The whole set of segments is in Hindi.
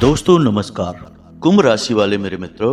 दोस्तों नमस्कार। कुंभ राशि वाले मेरे मित्रों,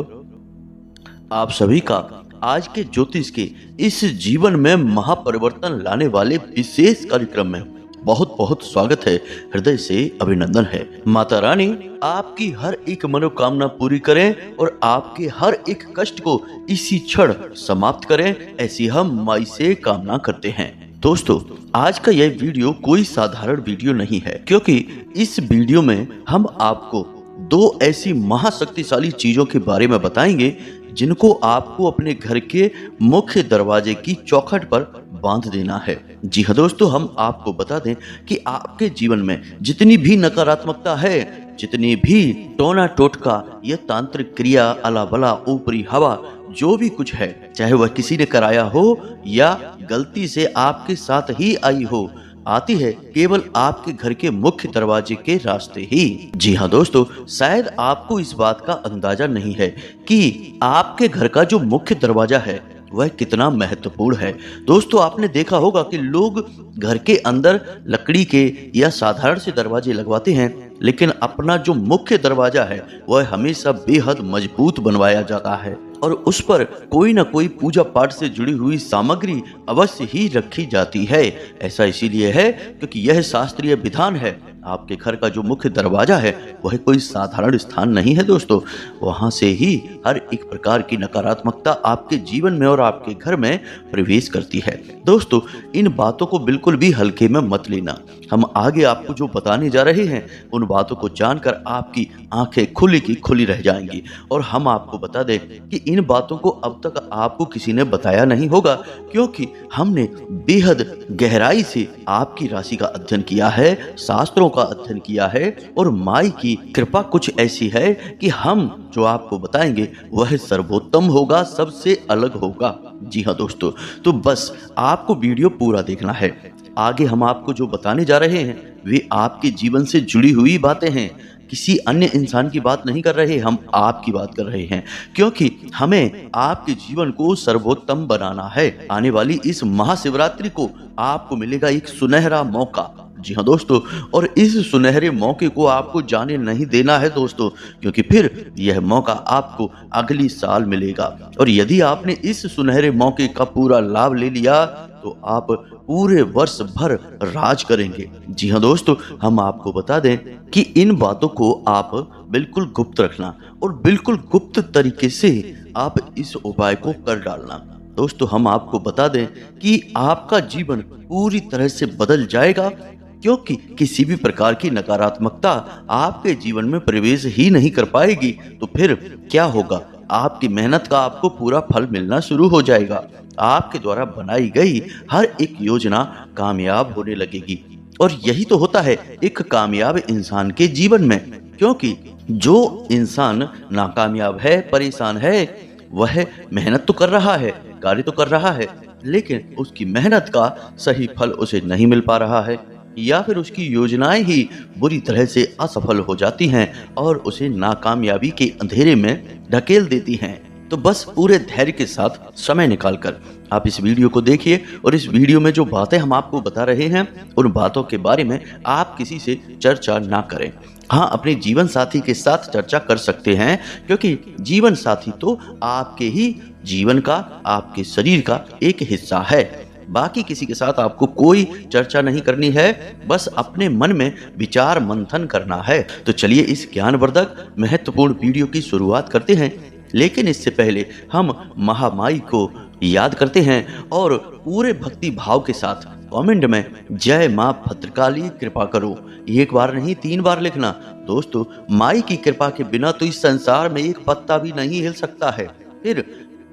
आप सभी का आज के ज्योतिष के इस जीवन में महापरिवर्तन लाने वाले विशेष कार्यक्रम में बहुत बहुत स्वागत है। हृदय से अभिनंदन है। माता रानी आपकी हर एक मनोकामना पूरी करें और आपके हर एक कष्ट को इसी क्षण समाप्त करें, ऐसी हम माई से कामना करते हैं। दोस्तों, आज का यह वीडियो कोई साधारण वीडियो नहीं है, क्योंकि इस वीडियो में हम आपको दो ऐसी महाशक्तिशाली चीजों के बारे में बताएंगे जिनको आपको अपने घर के मुख्य दरवाजे की चौखट पर बांध देना है। जी हाँ दोस्तों, हम आपको बता दें कि आपके जीवन में जितनी भी नकारात्मकता है, जितनी भी टोना टोटका, यह तांत्रिक क्रिया, अला बला, ऊपरी हवा, जो भी कुछ है, चाहे वह किसी ने कराया हो या गलती से आपके साथ ही आई हो, आती है केवल आपके घर के मुख्य दरवाजे के रास्ते ही। जी हाँ दोस्तों, शायद आपको इस बात का अंदाजा नहीं है कि आपके घर का जो मुख्य दरवाजा है वह कितना महत्वपूर्ण है। दोस्तों, आपने देखा होगा कि लोग घर के अंदर लकड़ी के या साधारण से दरवाजे लगवाते हैं, लेकिन अपना जो मुख्य दरवाजा है वह हमेशा बेहद मजबूत बनवाया जाता है और उस पर कोई ना कोई पूजा पाठ से जुड़ी हुई सामग्री अवश्य ही रखी जाती है। ऐसा इसीलिए है क्योंकि यह शास्त्रीय विधान है। आपके घर का जो मुख्य दरवाजा है वह कोई साधारण स्थान नहीं है दोस्तों। वहां से ही हर एक प्रकार की नकारात्मकता आपके जीवन में और आपके घर में प्रवेश करती है। दोस्तों, इन बातों को बिल्कुल भी हल्के में मत लेना। हम आगे आपको जो बताने जा रहे हैं उन बातों को जानकर आपकी आंखें खुली की खुली रह जाएंगी। और हम आपको बता दें कि इन बातों को अब तक आपको किसी ने बताया नहीं होगा, क्योंकि हमने बेहद गहराई से आपकी राशि का अध्ययन किया है, शास्त्रों का अध्ययन किया है, और माई की कृपा कुछ ऐसी है कि हम जो आपको बताएंगे वह सर्वोत्तम होगा, सबसे अलग होगा। जी हाँ दोस्तों, तो बस आपको वीडियो पूरा देखना है। आगे हम आपको जो बताने जा रहे हैं वे आपके जीवन से जुड़ी हुई बातें हैं। किसी अन्य इंसान की बात नहीं कर रहे, हम आपकी बात कर रहे हैं, क्योंकि हमें आपके जीवन को सर्वोत्तम बनाना है। आने वाली इस महाशिवरात्रि को आपको मिलेगा एक सुनहरा मौका। जी हाँ दोस्तों, और इस सुनहरे मौके को आपको जाने नहीं देना है दोस्तों, क्योंकि फिर यह मौका आपको अगली साल मिलेगा। और यदि आपने इस सुनहरे मौके का पूरा लाभ ले लिया तो आप पूरे वर्ष भर राज करेंगे। जी हाँ दोस्तों, हम आपको बता दें कि इन बातों को आप बिल्कुल गुप्त रखना और बिल्कुल गुप्त तरीके से आप इस उपाय को कर डालना। दोस्तों, हम आपको बता दें कि आपका जीवन पूरी तरह से बदल जाएगा, क्योंकि किसी भी प्रकार की नकारात्मकता आपके जीवन में प्रवेश ही नहीं कर पाएगी। तो फिर क्या होगा? आपकी मेहनत का आपको पूरा फल मिलना शुरू हो जाएगा। आपके द्वारा बनाई गई हर एक योजना कामयाब होने लगेगी। और यही तो होता है एक कामयाब इंसान के जीवन में, क्योंकि जो इंसान नाकामयाब है, परेशान है, वह मेहनत तो कर रहा है, कार्य तो कर रहा है, लेकिन उसकी मेहनत का सही फल उसे नहीं मिल पा रहा है, या फिर उसकी योजनाएं ही बुरी तरह से असफल हो जाती हैं और उसे नाकामयाबी के अंधेरे में ढकेल देती हैं। तो बस पूरे धैर्य के साथ समय निकालकर आप इस वीडियो को देखिए, और इस वीडियो में जो बातें हम आपको बता रहे हैं उन बातों के बारे में आप किसी से चर्चा ना करें। हाँ, अपने जीवन साथी के साथ चर्चा कर सकते हैं, क्योंकि जीवन साथी तो आपके ही जीवन का, आपके शरीर का एक हिस्सा है। बाकी किसी के साथ आपको कोई चर्चा नहीं करनी है, बस अपने मन में विचार मंथन करना है। तो चलिए इस ज्ञानवर्धक महत्वपूर्ण वीडियो की शुरुआत करते हैं, लेकिन इससे पहले हम महामाई को याद करते हैं और पूरे भक्ति भाव के साथ कमेंट में जय मां भद्रकाली कृपा करो एक बार नहीं 3 बार लिखना। दोस्तों, माई की कृपा के बिना तो इस संसार में एक पत्ता भी नहीं हिल सकता है। फिर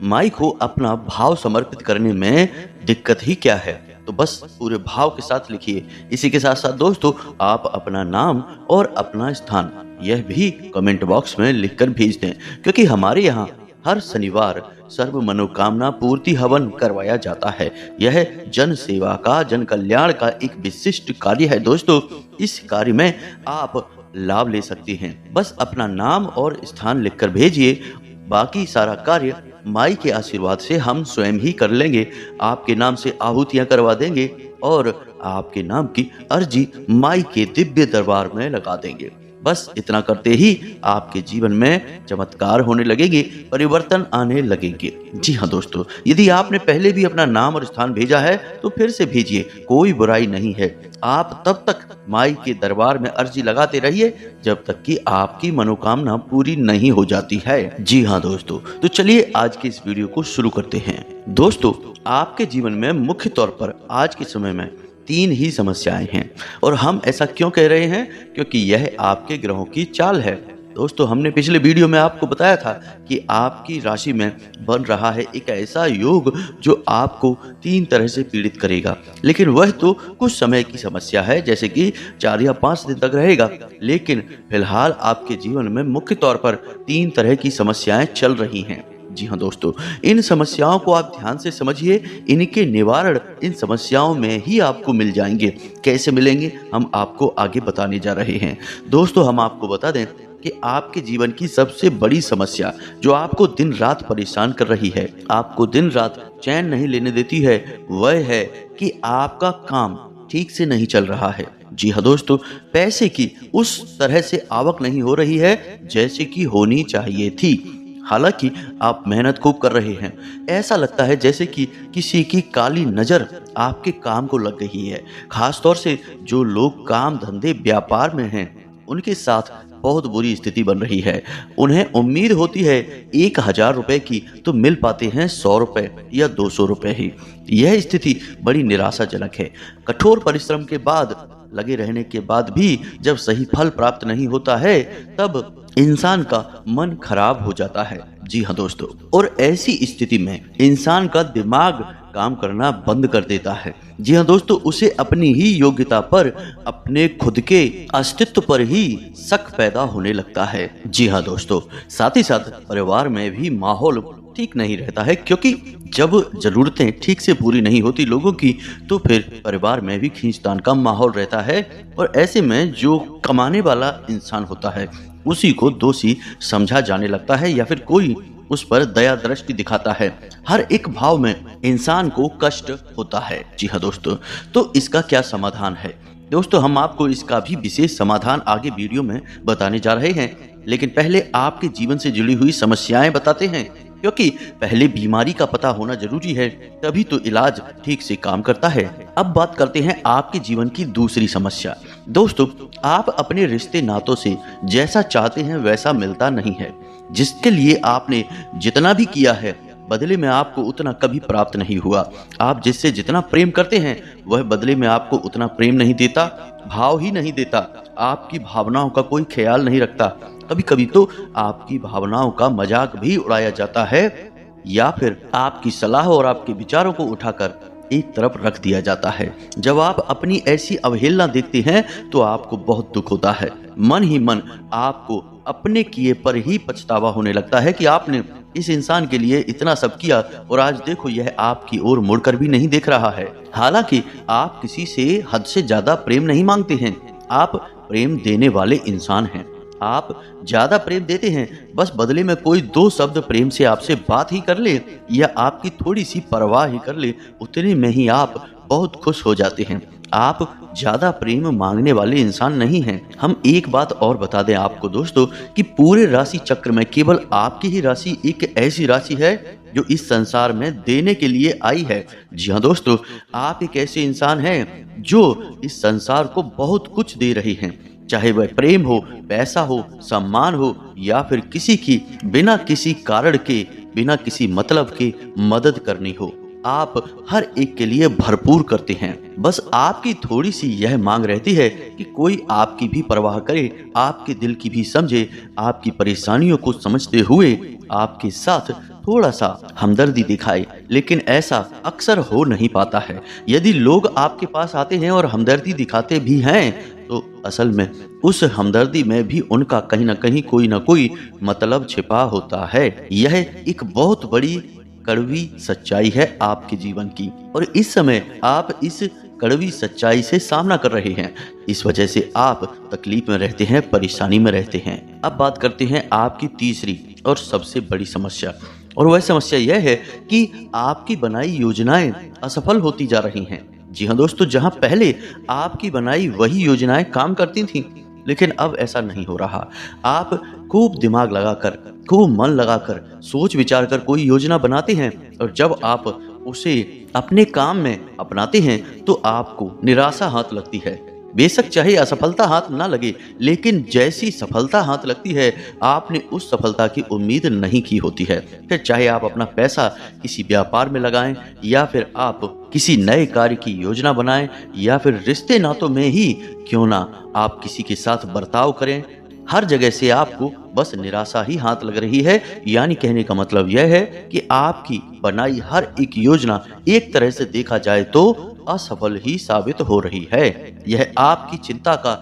माई को अपना भाव समर्पित करने में दिक्कत ही क्या है? तो बस पूरे भाव के साथ लिखिए। इसी के साथ साथ दोस्तों, आप अपना नाम और अपना स्थान यह भी कमेंट बॉक्स में लिखकर भेज दें, क्योंकि हमारे यहाँ हर शनिवार सर्व मनोकामना पूर्ति हवन करवाया जाता है। यह जन सेवा का, जन कल्याण का एक विशिष्ट कार्य है दोस्तों। इस कार्य में आप लाभ ले सकते हैं। बस अपना नाम और स्थान लिखकर भेजिए। बाकी सारा कार्य माई के आशीर्वाद से हम स्वयं ही कर लेंगे। आपके नाम से आहुतियां करवा देंगे और आपके नाम की अर्जी माई के दिव्य दरबार में लगा देंगे। बस इतना करते ही आपके जीवन में चमत्कार होने लगेंगे, परिवर्तन आने लगेंगे। जी हाँ दोस्तों, यदि आपने पहले भी अपना नाम और स्थान भेजा है तो फिर से भेजिए, कोई बुराई नहीं है। आप तब तक माई के दरबार में अर्जी लगाते रहिए जब तक कि आपकी मनोकामना पूरी नहीं हो जाती है। जी हाँ दोस्तों, तो चलिए आज के इस वीडियो को शुरू करते हैं। दोस्तों, आपके जीवन में मुख्य तौर पर आज के समय में 3 ही समस्याएं हैं। और हम ऐसा क्यों कह रहे हैं? क्योंकि यह आपके ग्रहों की चाल है। दोस्तों, हमने पिछले वीडियो में आपको बताया था कि आपकी राशि में बन रहा है एक ऐसा योग जो आपको 3 तरह से पीड़ित करेगा, लेकिन वह तो कुछ समय की समस्या है, जैसे कि 4 या 5 दिन तक रहेगा। लेकिन फिलहाल आपके जीवन में मुख्य तौर पर 3 तरह की समस्याएं चल रही हैं। जी हाँ दोस्तों, इन समस्याओं को आप ध्यान से समझिए। इनके निवारण इन समस्याओं में ही आपको मिल जाएंगे। कैसे मिलेंगे, हम आपको आगे बताने जा रहे हैं। दोस्तों, हम आपको बता दें कि आपके जीवन की सबसे बड़ी समस्या जो आपको दिन रात परेशान कर रही है, आपको दिन रात चैन नहीं लेने देती है, वह है कि आपका काम ठीक से नहीं चल रहा है। जी हाँ दोस्तों, पैसे की उस तरह से आवक नहीं हो रही है जैसे कि होनी चाहिए थी। हालांकि आप मेहनत खूब कर रहे हैं, ऐसा लगता है जैसे कि किसी की काली नज़र आपके काम को लग गई है। खास तौर से जो लोग काम धंधे व्यापार में हैं, उनके साथ बहुत बुरी स्थिति बन रही है। उन्हें उम्मीद होती है 1000 रुपए की, तो मिल पाते हैं 100 रुपए या 200 रुपए ही। यह स्थिति बड़ी निराशाजनक है। कठोर परिश्रम के बाद, लगे रहने के बाद भी जब सही फल प्राप्त नहीं होता है, तब इंसान का मन खराब हो जाता है। जी हाँ दोस्तों, और ऐसी स्थिति में इंसान का दिमाग काम करना बंद कर देता है। जी हाँ दोस्तों, उसे अपनी ही योग्यता पर, अपने खुद के अस्तित्व पर ही शक पैदा होने लगता है। जी हाँ दोस्तों, साथ ही साथ परिवार में भी माहौल ठीक नहीं रहता है, क्योंकि जब जरूरतें ठीक से पूरी नहीं होती लोगों की, तो फिर परिवार में भी खींचतान का माहौल रहता है। और ऐसे में जो कमाने वाला इंसान होता है, उसी को दोषी समझा जाने लगता है, या फिर कोई उस पर दया दृष्टि दिखाता है। हर एक भाव में इंसान को कष्ट होता है। जी हाँ दोस्तों, तो इसका क्या समाधान है? दोस्तों, हम आपको इसका भी विशेष समाधान आगे वीडियो में बताने जा रहे हैं, लेकिन पहले आपके जीवन से जुड़ी हुई समस्याएं बताते हैं, क्योंकि पहले बीमारी का पता होना जरूरी है, तभी तो इलाज ठीक से काम करता है। अब बात करते हैं आपके जीवन की दूसरी समस्या। दोस्तों, आप अपने रिश्ते नातों से जैसा चाहते हैं वैसा मिलता नहीं है। जिसके लिए आपने जितना भी किया है, बदले में आपको उतना कभी प्राप्त नहीं हुआ। आप जिससे जितना प्रेम करते हैं, वह बदले में आपको उतना प्रेम नहीं देता, भाव ही नहीं देता, आपकी भावनाओं का कोई ख्याल नहीं रखता। कभी कभी तो आपकी भावनाओं का मजाक भी उड़ाया जाता है, या फिर आपकी सलाह और आपके विचारों को उठाकर एक तरफ रख दिया जाता है। जब आप अपनी ऐसी अवहेलना देखते हैं तो आपको बहुत दुख होता है। मन ही मन आपको अपने किए पर ही पछतावा होने लगता है कि आपने इस इंसान के लिए इतना सब किया और आज देखो यह आपकी ओर मुड़कर भी नहीं देख रहा है। हालांकि आप किसी से हद से ज्यादा प्रेम नहीं मांगते हैं, आप प्रेम देने वाले इंसान हैं। आप ज्यादा प्रेम देते हैं, बस बदले में कोई 2 शब्द प्रेम से आपसे बात ही कर ले या आपकी थोड़ी सी परवाह ही कर ले, उतने में ही आप बहुत खुश हो जाते हैं। आप ज्यादा प्रेम मांगने वाले इंसान नहीं हैं। हम एक बात और बता दें आपको दोस्तों, कि पूरे राशि चक्र में केवल आपकी ही राशि एक ऐसी राशि है जो इस संसार में देने के लिए आई है। जी हाँ दोस्तों, आप एक ऐसे इंसान हैं जो इस संसार को बहुत कुछ दे रहे हैं, चाहे वह प्रेम हो, पैसा हो, सम्मान हो, या फिर किसी की बिना किसी कारण के, बिना किसी मतलब के मदद करनी हो। आप हर एक के लिए भरपूर करते हैं। बस आपकी थोड़ी सी यह मांग रहती है कि कोई आपकी भी परवाह करे, आपके दिल की भी समझे, आपकी परेशानियों को समझते हुए आपके साथ थोड़ा सा हमदर्दी दिखाए। लेकिन ऐसा अक्सर हो नहीं पाता है। यदि लोग आपके पास आते हैं और हमदर्दी दिखाते भी हैं, तो असल में उस हमदर्दी में भी उनका कहीं ना कहीं कोई ना कोई मतलब छिपा होता है। यह एक बहुत बड़ी कड़वी सच्चाई है आपके जीवन की, और इस समय आप इस कड़वी सच्चाई से सामना कर रहे हैं। इस वजह से आप तकलीफ में रहते हैं, परेशानी में रहते हैं। अब बात करते हैं आपकी तीसरी और सबसे बड़ी समस्या, और वह समस्या यह है कि आपकी बनाई योजनाएं असफल होती जा रही हैं। जी हाँ दोस्तों, जहां पहले आपकी बनाई वही योजनाएं काम करती थीं, लेकिन अब ऐसा नहीं हो रहा। आप खूब दिमाग लगाकर, खूब मन लगाकर, सोच विचार कर कोई योजना बनाते हैं और जब आप उसे अपने काम में अपनाते हैं तो आपको निराशा हाथ लगती है। बेशक चाहे असफलता हाथ ना लगे, लेकिन जैसी सफलता हाथ लगती है आपने उस सफलता की उम्मीद नहीं की होती है। फिर चाहे आप अपना पैसा किसी व्यापार में लगाएं या फिर आप किसी नए कार्य की योजना बनाएं या फिर रिश्ते नातों में ही क्यों ना आप किसी के साथ बर्ताव करें, हर जगह से आपको बस निराशा ही हाथ लग रही है। यानी कहने का मतलब यह है कि आपकी बनाई हर एक योजना एक तरह से देखा जाए तो असफल ही साबित हो रही है। यह आपकी चिंता का,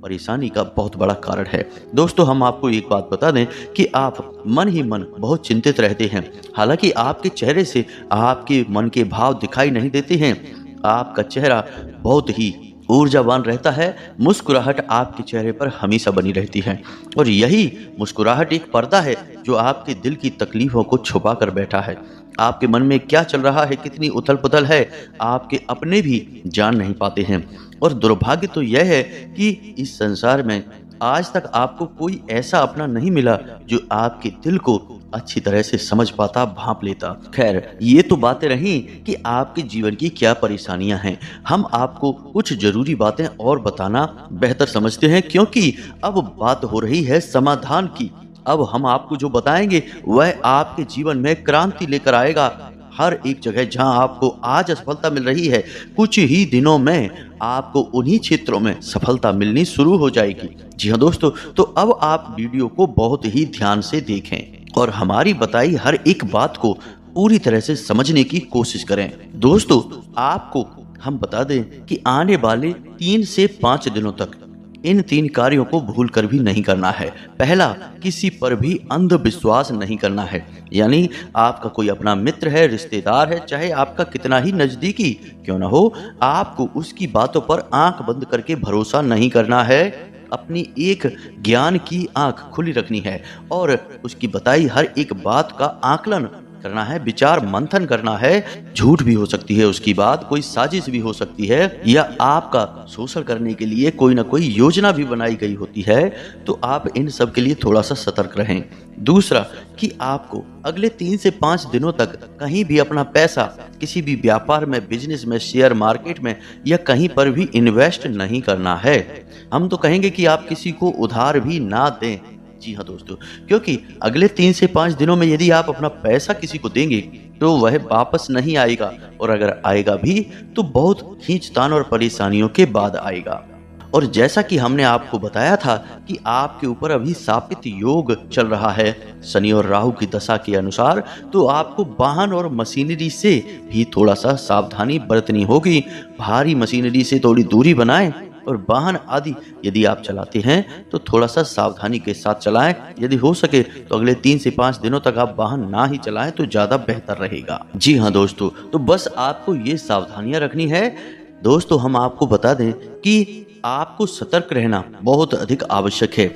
परेशानी का बहुत बड़ा कारण है। दोस्तों, हम आपको एक बात बता दें कि आप मन ही मन बहुत चिंतित रहते हैं। हालांकि आपके चेहरे से आपके मन के भाव दिखाई नहीं देते हैं। आपका चेहरा बहुत ही ऊर्जावान रहता है, मुस्कुराहट आपके चेहरे पर हमेशा बनी रहती है और यही मुस्कुराहट एक पर्दा है जो आपके दिल की तकलीफों को छुपा कर बैठा है। आपके मन में क्या चल रहा है, कितनी उथल पुथल है, आपके अपने भी जान नहीं पाते हैं। और दुर्भाग्य तो यह है कि इस संसार में आज तक आपको कोई ऐसा अपना नहीं मिला जो आपके दिल को अच्छी तरह से समझ पाता, भांप लेता। खैर, ये तो बातें रहीं कि आपके जीवन की क्या परेशानियां हैं। हम आपको कुछ जरूरी बातें और बताना बेहतर समझते हैं, क्योंकि अब बात हो रही है समाधान की। अब हम आपको जो बताएंगे वह आपके जीवन में क्रांति लेकर आएगा। हर एक जगह जहां आपको आज सफलता मिल रही है, कुछ ही दिनों में आपको उन्हीं क्षेत्रों में सफलता मिलनी शुरू हो जाएगी। जी हाँ दोस्तों, तो अब आप वीडियो को बहुत ही ध्यान से देखें और हमारी बताई हर एक बात को पूरी तरह से समझने की कोशिश करें। दोस्तों, आपको हम बता दें कि आने वाले 3 से 5 दिनों तक इन 3 कार्यों को भूल कर भी नहीं करना है। पहला, किसी पर भी अंधविश्वास नहीं करना है। यानी आपका कोई अपना मित्र है, रिश्तेदार है, चाहे आपका कितना ही नजदीकी क्यों ना हो, आपको उसकी बातों पर आंख बंद करके भरोसा नहीं करना है। अपनी एक ज्ञान की आंख खुली रखनी है और उसकी बताई हर एक बात का आकलन करना है, विचार मंथन करना है। झूठ भी हो सकती है उसकी बात, कोई साजिश भी हो सकती है या आपका शोषण करने के लिए कोई ना कोई योजना भी बनाई गई होती है, तो आप इन सब के लिए थोड़ा सा सतर्क रहें। दूसरा, कि आपको अगले 3 से 5 दिनों तक कहीं भी अपना पैसा किसी भी व्यापार में, बिजनेस में, शेयर मार्केट में या कहीं पर भी इन्वेस्ट नहीं करना है। हम तो कहेंगे कि आप किसी को उधार भी ना दें। जी हाँ दोस्तों, क्योंकि अगले 3 से 5 दिनों में यदि आप अपना पैसा किसी को देंगे तो वह वापस नहीं आएगा, और अगर आएगा भी तो बहुत खींचतान और परेशानियों के बाद आएगा। और जैसा कि हमने आपको बताया था कि आपके ऊपर अभी सापित योग चल रहा है शनि और राहु की दशा के अनुसार, तो आपको वाहन और मशीनरी से भी थोड़ा सा सावधानी बरतनी होगी। भारी मशीनरी से थोड़ी दूरी बनाएं और वाहन आदि यदि आप चलाते हैं तो थोड़ा सा सावधानी के साथ चलाएं। यदि हो सके तो अगले 3 से 5 दिनों तक आप वाहन ना ही चलाएं तो ज्यादा बेहतर रहेगा। जी हाँ दोस्तों, तो बस आपको ये सावधानियां रखनी है। दोस्तों, हम आपको बता दें कि आपको सतर्क रहना बहुत अधिक आवश्यक है।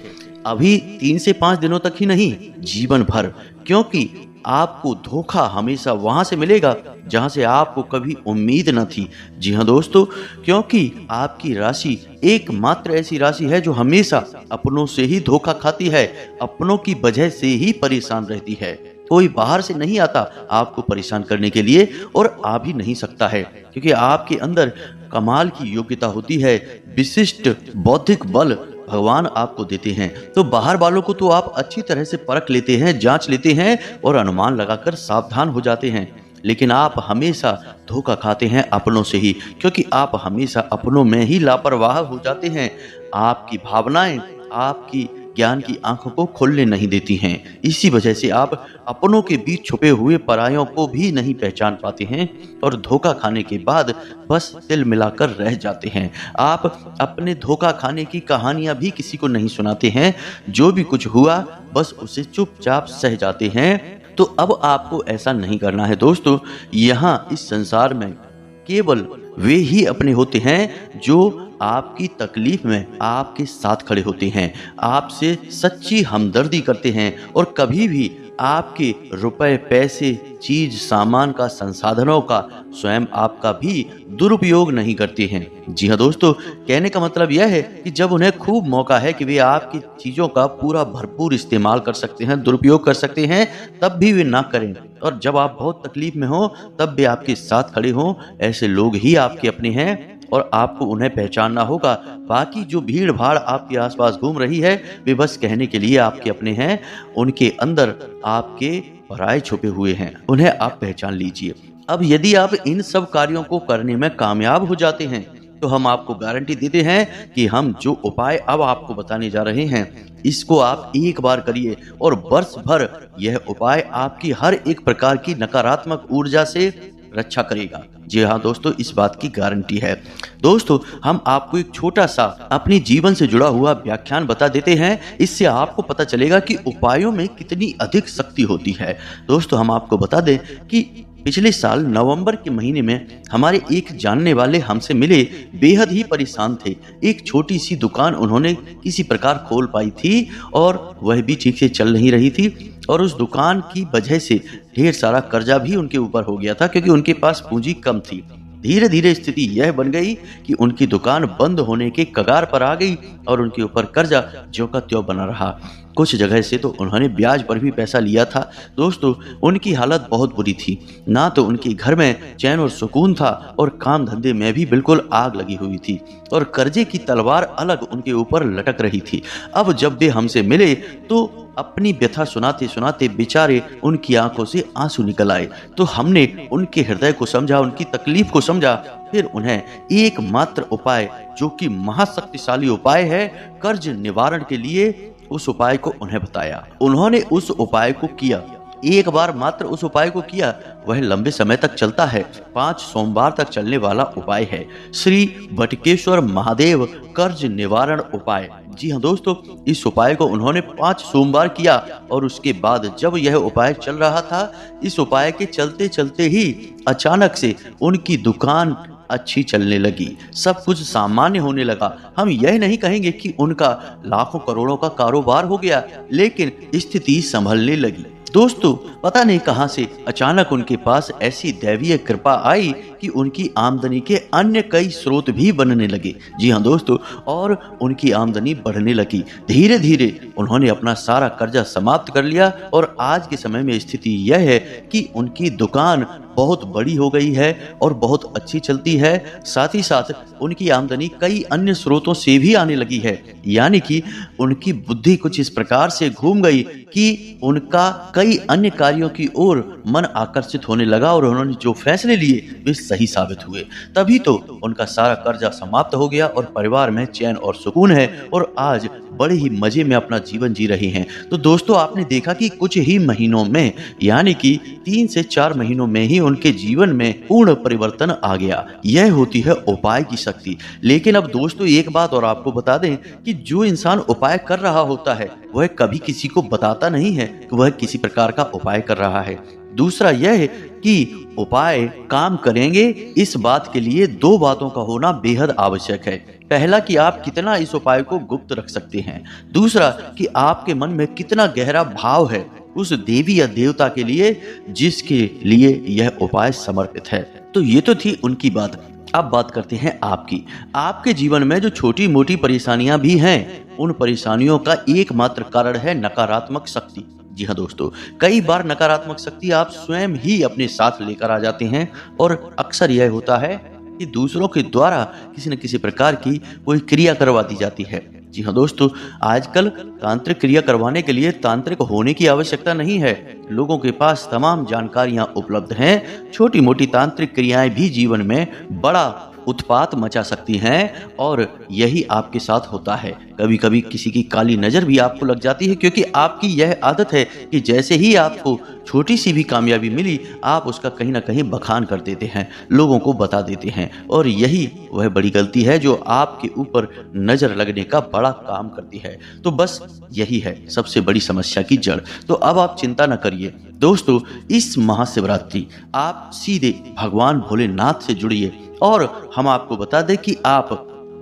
अभी 3 से 5 दिनों तक ही नहीं, जीवन भर, क्योंकि आपको धोखा हमेशा वहां से मिलेगा जहां से आपको कभी उम्मीद न थी। जी हाँ दोस्तों, क्योंकि आपकी राशि एकमात्र ऐसी राशि है जो हमेशा अपनों से ही धोखा खाती है, अपनों की वजह से ही परेशान रहती है। कोई बाहर से नहीं आता आपको परेशान करने के लिए, और आ भी नहीं सकता है, क्योंकि आपके अंदर कमाल की योग्यता होती है, विशिष्ट बौद्धिक बल भगवान आपको देते हैं। तो बाहर वालों को तो आप अच्छी तरह से परख लेते हैं, जांच लेते हैं और अनुमान लगाकर सावधान हो जाते हैं, लेकिन आप हमेशा धोखा खाते हैं अपनों से ही, क्योंकि आप हमेशा अपनों में ही लापरवाह हो जाते हैं। आपकी भावनाएं आपकी ज्ञान की आंखों को खोलने नहीं देती हैं। इसी वजह से आप अपनों के बीच छुपे हुए परायों को भी नहीं पहचान पाते हैं और धोखा खाने के बाद बस तिल मिलाकर रह जाते हैं। आप अपने धोखा खाने की कहानियां भी किसी को नहीं सुनाते हैं, जो भी कुछ हुआ बस उसे चुपचाप सह जाते हैं। तो अब आपको ऐसा नहीं करना है दोस्तों। यहाँ इस संसार में केवल वे ही अपने होते हैं जो आपकी तकलीफ में आपके साथ खड़े होते हैं, आपसे सच्ची हमदर्दी करते हैं और कभी भी आपके रुपए, पैसे, चीज, सामान का, संसाधनों का, स्वयं आपका भी दुरुपयोग नहीं करते हैं। जी हाँ दोस्तों, कहने का मतलब यह है कि जब उन्हें खूब मौका है कि वे आपकी चीजों का पूरा भरपूर इस्तेमाल कर सकते हैं, दुरुपयोग कर सकते हैं, तब भी वे ना करें। और जब आप बहुत तकलीफ में हो तब भी आपके साथ खड़े हों। ऐसे लोग ही आपके अपने हैं और आपको उन्हें पहचानना होगा। बाकी जो भीड़ भाड़ आपके आसपास घूम रही है वे बस कहने के लिए आपके अपने हैं, उनके अंदर आपके पराये छुपे हुए हैं, उन्हें आप पहचान लीजिए। अब यदि आप इन सब कार्यों को करने में कामयाब हो जाते हैं तो हम आपको गारंटी देते हैं कि हम जो उपाय अब आपको बताने जा रहे हैं इसको आप एक बार करिए और वर्ष भर यह उपाय आपकी हर एक प्रकार की नकारात्मक ऊर्जा से रक्षा करेगा। जी हाँ दोस्तों, इस बात की गारंटी है। दोस्तों, हम आपको एक छोटा सा अपने जीवन से जुड़ा हुआ व्याख्यान बता देते हैं, इससे आपको पता चलेगा कि उपायों में कितनी अधिक शक्ति होती है। दोस्तों, हम आपको बता दें कि पिछले साल नवंबर के महीने में हमारे एक जानने वाले हमसे मिले, बेहद ही परेशान थे। एक छोटी सी दुकान उन्होंने किसी प्रकार खोल पाई थी और वह भी ठीक से चल नहीं रही थी और उस दुकान की वजह से ढेर सारा कर्जा भी उनके ऊपर हो गया था क्योंकि उनके पास पूंजी कम थी। धीरे धीरे स्थिति यह बन गई कि उनकी दुकान बंद होने के कगार पर आ गई और उनके ऊपर कर्जा ज्यों का त्यों बना रहा। कुछ जगह से तो उन्होंने ब्याज पर भी पैसा लिया था। दोस्तों, उनकी हालत बहुत बुरी थी, ना तो उनके घर में चैन और सुकून था और काम धंधे में भी बिल्कुल आग लगी हुई थी और कर्जे की तलवार अलग उनके ऊपर लटक रही थी। अब जब वे हमसे मिले तो अपनी व्यथा सुनाते सुनाते बेचारे उनकी आंखों से आंसू निकल आए। तो हमने उनके हृदय को समझा, उनकी तकलीफ को समझा, फिर उन्हें एकमात्र उपाय जो कि महाशक्तिशाली उपाय है कर्ज निवारण के लिए, उस उपाय को उन्हें बताया। उन्होंने उस उपाय को किया, एक बार मात्र उस उपाय को किया। वह लंबे समय तक चलता है, 5 सोमवार तक चलने वाला उपाय है, श्री बटकेश्वर महादेव कर्ज निवारण उपाय। जी हाँ दोस्तों, इस उपाय को उन्होंने 5 सोमवार किया और उसके बाद जब यह उपाय चल रहा था, इस उपाय के चलते चलते ही अचानक से उनकी दुकान अच्छी चलने लगी, सब कुछ सामान्य होने लगा। हम यह नहीं कहेंगे कि उनका लाखों करोड़ों का कारोबार हो गया, लेकिन स्थिति संभलने लगी। दोस्तों, पता नहीं कहां से अचानक उनके पास ऐसी दैवीय कृपा आई कि उनकी आमदनी के अन्य कई स्रोत भी बनने लगे। जी हाँ दोस्तों, और उनकी आमदनी बढ़ने लगी। धीरे धीरे उन्होंने अपना सारा कर्जा समाप्त कर लिया और आज के समय में स्थिति यह है कि उनकी दुकान बहुत बड़ी हो गई है और बहुत अच्छी चलती है। साथ ही साथ उनकी आमदनी कई अन्य स्रोतों से भी आने लगी है, यानी कि उनकी बुद्धि कुछ इस प्रकार से घूम गई कि उनका कई अन्य कार्यों की ओर मन आकर्षित होने लगा और उन्होंने जो फैसले लिए वे सही साबित हुए। तभी तो उनका सारा कर्जा समाप्त हो गया और परिवार में चैन और सुकून है और आज बड़े ही मजे में अपना जीवन जी रहे हैं। तो दोस्तों, आपने देखा कि कुछ ही महीनों में, यानी कि 3 से 4 महीनों में ही उनके जीवन में पूर्ण परिवर्तन आ गया। यह होती है उपाय की शक्ति। लेकिन अब दोस्तों, एक बात और आपको बता दें कि जो इंसान उपाय कर रहा होता है वह कभी किसी को बताता नहीं है कि वह किसी प्रकार का उपाय कर रहा है। दूसरा यह है कि उपाय काम करेंगे, इस बात के लिए 2 बातों का होना बेहद आवश्यक है। पहला कि आप कितना इस उपाय को गुप्त रख सकते हैं, दूसरा कि आपके मन में कितना गहरा भाव है उस देवी या देवता के लिए जिसके लिए यह उपाय समर्पित है। तो ये तो थी उनकी बात। अब बात करते हैं आपकी। आपके जीवन में जो छोटी मोटी परेशानियां भी हैं, उन परेशानियों का एकमात्र कारण है नकारात्मक शक्ति। जी हाँ दोस्तों, कई बार नकारात्मक शक्ति आप स्वयं ही अपने साथ लेकर आ जाते हैं और अक्सर यह होता है कि दूसरों के द्वारा किसी न किसी प्रकार की कोई क्रिया करवा दी जाती है। जी हाँ दोस्तों, आजकल तांत्रिक क्रिया करवाने के लिए तांत्रिक होने की आवश्यकता नहीं है। लोगों के पास तमाम जानकारियां उपलब्ध हैं। छोटी मोटी तांत्रिक क्रियाएं भी जीवन में बड़ा उत्पात मचा सकती हैं और यही आपके साथ होता है। कभी कभी किसी की काली नजर भी आपको लग जाती है क्योंकि आपकी यह आदत है कि जैसे ही आपको छोटी सी भी कामयाबी मिली आप उसका कहीं ना कहीं बखान कर देते हैं, लोगों को बता देते हैं, और यही वह बड़ी गलती है जो आपके ऊपर नजर लगने का बड़ा काम करती है। तो बस यही है सबसे बड़ी समस्या की जड़। तो अब आप चिंता न करिए दोस्तों, इस महाशिवरात्रि आप सीधे भगवान भोलेनाथ से जुड़िए और हम आपको बता दें कि आप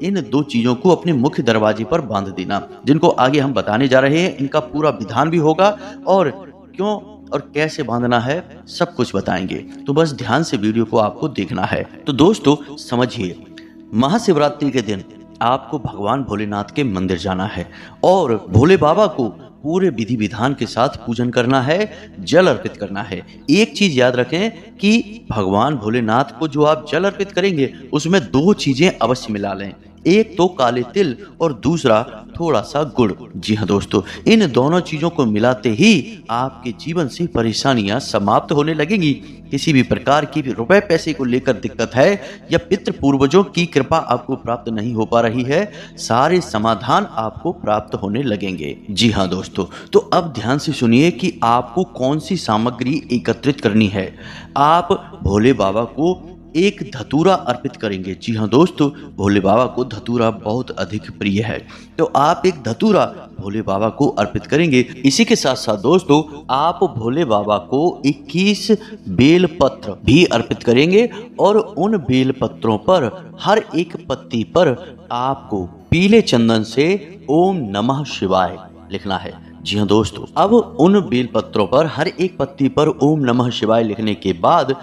इन 2 चीजों को अपने मुख्य दरवाजे पर बांध देना, जिनको आगे हम बताने जा रहे हैं। इनका पूरा विधान भी होगा और क्यों और कैसे बांधना है सब कुछ बताएंगे। तो बस ध्यान से वीडियो को आपको देखना है। तो दोस्तों समझिए, महाशिवरात्रि के दिन आपको भगवान भोलेनाथ के मंदिर जाना है और भोले बाबा को पूरे विधि विधान के साथ पूजन करना है, जल अर्पित करना है। एक चीज याद रखें कि भगवान भोलेनाथ को जो आप जल अर्पित करेंगे उसमें 2 चीजें अवश्य मिला लें, एक तो काले तिल और दूसरा थोड़ा सा गुड़। जी हाँ दोस्तों, इन दोनों चीजों को मिलाते ही आपके जीवन से परेशानियां समाप्त होने लगेंगी। किसी भी प्रकार की भी रुपए पैसे को लेकर दिक्कत है या पितृ पूर्वजों की कृपा आपको प्राप्त नहीं हो पा रही है, सारे समाधान आपको प्राप्त होने लगेंगे। जी हाँ दोस्तों, तो अब ध्यान से सुनिए कि आपको कौन सी सामग्री एकत्रित करनी है। आप भोले बाबा को एक धतूरा अर्पित करेंगे। जी हाँ दोस्तों, भोले बाबा को धतूरा बहुत अधिक प्रिय है, तो आप एक धतूरा भोले बाबा को अर्पित करेंगे। इसी के साथ साथ दोस्तों, आप भोले बाबा को 21 बेल पत्र भी अर्पित करेंगे और उन बेल पत्रों पर हर एक पत्ती पर आपको पीले चंदन से ओम नमः शिवाय लिखना है। जी हाँ दोस्तों, अब उन बेल पत्रों पर हर एक पत्ती पर ओम नमः शिवाय लिखने के बाद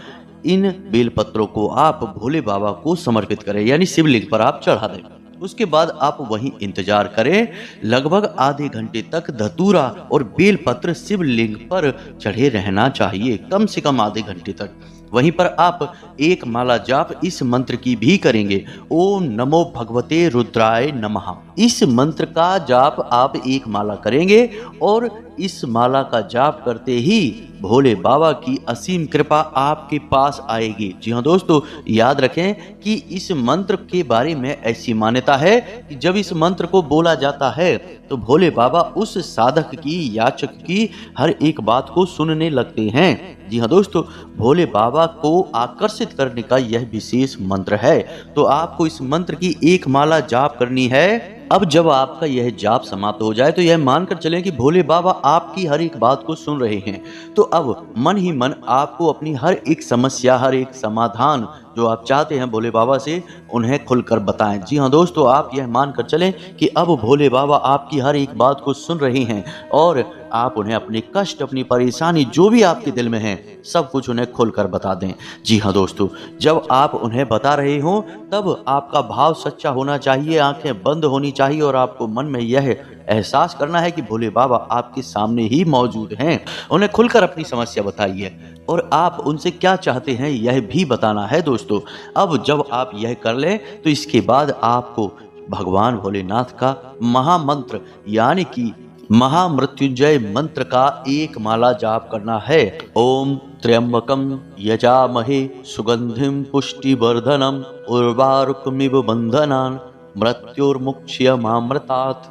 इन बेल पत्रों को आप भोले बाबा को समर्पित करें, यानी शिवलिंग पर आप चढ़ा दें। उसके बाद आप वहीं इंतजार करें। लगभग आधे घंटे तक धतूरा और बेल पत्र शिवलिंग पर चढ़े रहना चाहिए, कम से कम आधे घंटे तक। वहीं पर आप एक माला जाप इस मंत्र की भी करेंगे, ओम नमो भगवते रुद्राय नमः। इस मंत्र का जाप आप एक माला करेंगे और इस माला का जाप करते ही भोले बाबा की असीम कृपा आपके पास आएगी। जी हाँ दोस्तों, याद रखें कि इस मंत्र के बारे में ऐसी मान्यता है कि जब इस मंत्र को बोला जाता है तो भोले बाबा उस साधक की, याचक की हर एक बात को सुनने लगते हैं। जी हाँ दोस्तों, भोले बाबा को आकर्षित करने का यह विशेष मंत्र है। तो आपको इस मंत्र की एक माला जाप करनी है। अब जब आपका यह जाप समाप्त हो जाए तो यह मानकर चलें कि भोले बाबा आपकी हर एक बात को सुन रहे हैं। तो अब मन ही मन आपको अपनी हर एक समस्या, हर एक समाधान जो आप चाहते हैं भोले बाबा से, उन्हें खुलकर बताएं। जी हाँ दोस्तों, आप यह मानकर चलें कि अब भोले बाबा आपकी हर एक बात को सुन रहे हैं और आप उन्हें अपने कष्ट, अपनी परेशानी जो भी आपके दिल में है, सब कुछ उन्हें खुलकर बता दें। जी हाँ दोस्तों, जब आप उन्हें बता रहे हो तब आपका भाव सच्चा होना चाहिए, आंखें बंद होनी चाहिए और आपको मन में यह एहसास करना है कि भोले बाबा आपके सामने ही मौजूद हैं। उन्हें खुलकर अपनी समस्या बताइए और आप उनसे क्या चाहते हैं यह भी बताना है दोस्तों। अब जब आप यह कर लें तो इसके बाद आपको भगवान भोलेनाथ का महामंत्र यानी कि महामृत्युंजय मंत्र का एक माला जाप करना है। ओम त्र्यंबकम यजामहे सुगंधिम पुष्टिवर्धनम उर्वारुकमिव बंधनान मृत्युर्मुक्ष्यमामृतात्।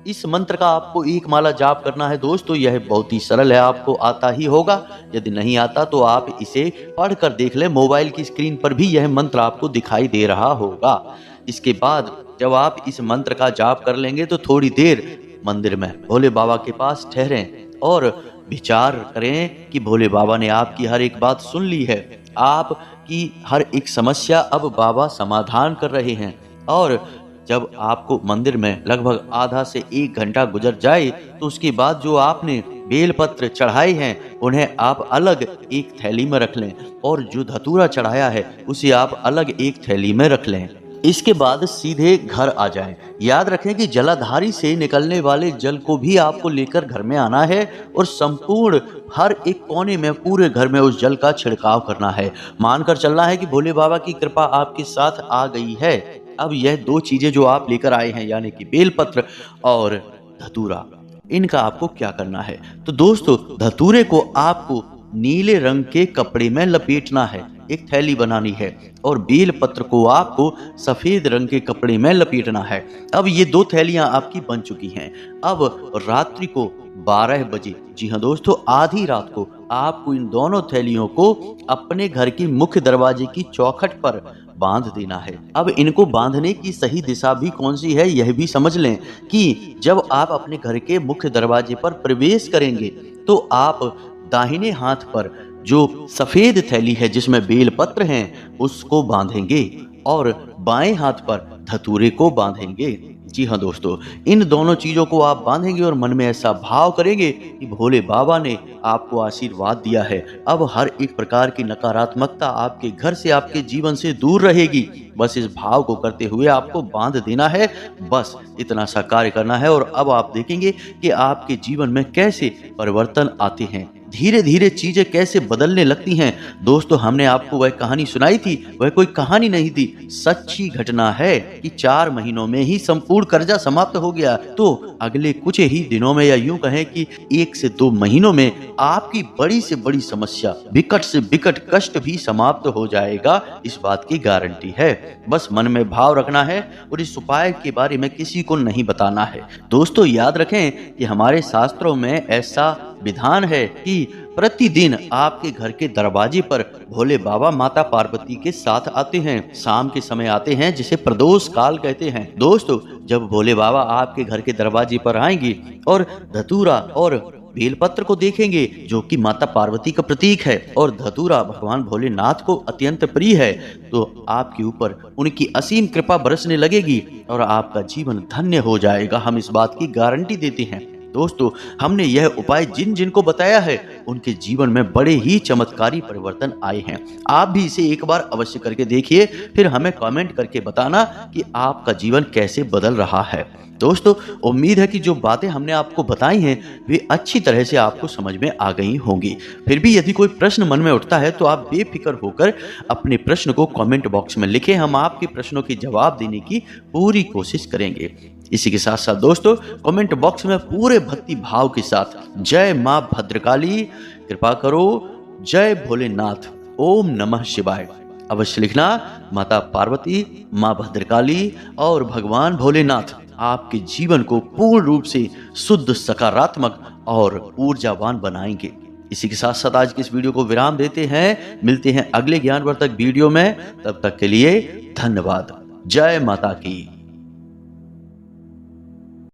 इस मंत्र का आपको एक माला जाप करना है दोस्तों। यह बहुत ही सरल है, आपको आता ही होगा। यदि नहीं आता तो आप इसे पढ़कर देख लें, मोबाइल की स्क्रीन पर भी यह मंत्र आपको दिखाई दे रहा होगा। इसके बाद जब आप इस मंत्र का जाप कर लेंगे तो थोड़ी देर मंदिर में भोले बाबा के पास ठहरें और विचार करें कि भोले बाबा ने आपकी हर एक बात सुन ली है। आपकी हर एक समस्या अब बाबा समाधान कर रहे हैं। और जब आपको मंदिर में लगभग आधा से 1 घंटा गुजर जाए तो उसके बाद जो आपने बेलपत्र चढ़ाए हैं उन्हें आप अलग एक थैली में रख लें और जो धतूरा चढ़ाया है उसे आप अलग एक थैली में रख लें। इसके बाद सीधे घर आ जाएं। याद रखें कि जलाधारी से निकलने वाले जल को भी आपको लेकर घर में आना है और संपूर्ण हर एक कोने में पूरे घर में उस जल का छिड़काव करना है। मानकर चलना है कि भोले बाबा की कृपा आपके साथ आ गई है। अब यह 2 चीजें जो आप लेकर आए हैं यानी कि बेलपत्र और धतूरा, इनका आपको क्या करना है? तो दोस्तों, धतूरे को आपको नीले रंग के कपड़े में लपेटना है, एक थैली बनानी है, और बेल पत्र को आपको सफेद रंग के कपड़े में लपेटना है। अब ये 2 थैलियां आपकी बन चुकी हैं। अब रात्रि को 12 बजे, जी हाँ दोस्तों, आधी रात को आपको इन दोनों थैलियों को अपने घर की मुख्य दरवाजे की चौखट पर बांध देना है। अब इनको बांधने की सही दिशा भी कौन सी है यह भी समझ लें कि जब आप अपने घर के मुख्य दरवाजे पर प्रवेश करेंगे तो आप दाहिने हाथ पर जो सफेद थैली है जिसमें बेल पत्र हैं उसको बांधेंगे और बाएं हाथ पर धतूरे को बांधेंगे। जी हाँ दोस्तों, इन दोनों चीजों को आप बांधेंगे और मन में ऐसा भाव करेंगे कि भोले बाबा ने आपको आशीर्वाद दिया है। अब हर एक प्रकार की नकारात्मकता आपके घर से, आपके जीवन से दूर रहेगी। बस इस भाव को करते हुए आपको बांध देना है, बस इतना सा कार्य करना है और अब आप देखेंगे कि आपके जीवन में कैसे परिवर्तन आते हैं, धीरे धीरे चीजें कैसे बदलने लगती हैं। दोस्तों, हमने आपको वह कहानी सुनाई थी, वह कोई कहानी नहीं थी, सच्ची घटना है कि 4 महीनों में ही संपूर्ण कर्जा समाप्त हो गया। तो अगले कुछ ही दिनों में, या यूं कहें कि 1 से 2 महीनों में, आपकी बड़ी से बड़ी समस्या, विकट से विकट कष्ट भी समाप्त हो जाएगा। इस बात की गारंटी है। बस मन में भाव रखना है और इस उपाय के बारे में किसी को नहीं बताना है। दोस्तों, याद रखें कि हमारे शास्त्रों में ऐसा विधान है कि प्रतिदिन आपके घर के दरवाजे पर भोले बाबा माता पार्वती के साथ आते हैं। शाम के समय आते हैं, जिसे प्रदोष काल कहते हैं। दोस्तों, जब भोले बाबा आपके घर के दरवाजे पर आएंगे और धतूरा और बेलपत्र को देखेंगे, जो कि माता पार्वती का प्रतीक है, और धतूरा भगवान भोलेनाथ को अत्यंत प्रिय है, तो आपके ऊपर उनकी असीम कृपा बरसने लगेगी और आपका जीवन धन्य हो जाएगा। हम इस बात की गारंटी देते हैं। दोस्तों, हमने यह उपाय जिन जिन को बताया है, उनके जीवन में बड़े ही चमत्कारी परिवर्तन आए हैं। आप भी इसे एक बार अवश्य करके देखिए, फिर हमें कमेंट करके बताना कि आपका जीवन कैसे बदल रहा है। दोस्तों, उम्मीद है कि जो बातें हमने आपको बताई हैं वे अच्छी तरह से आपको समझ में आ गई होंगी। फिर भी यदि कोई प्रश्न मन में उठता है तो आप बेफिक्र होकर अपने प्रश्न को कमेंट बॉक्स में लिखें। हम आपके प्रश्नों के जवाब देने की पूरी कोशिश करेंगे। इसी के साथ साथ दोस्तों, कमेंट बॉक्स में पूरे भक्ति भाव के साथ जय मां भद्रकाली, कृपा करो, जय भोलेनाथ, ओम नमः शिवाय अवश्य लिखना। माता पार्वती, मां भद्रकाली और भगवान भोलेनाथ आपके जीवन को पूर्ण रूप से शुद्ध, सकारात्मक और ऊर्जावान बनाएंगे। इसी के साथ साथ आज की इस वीडियो को विराम देते हैं। मिलते हैं अगले ज्ञानवर्धक वीडियो में। तब तक के लिए धन्यवाद। जय माता की।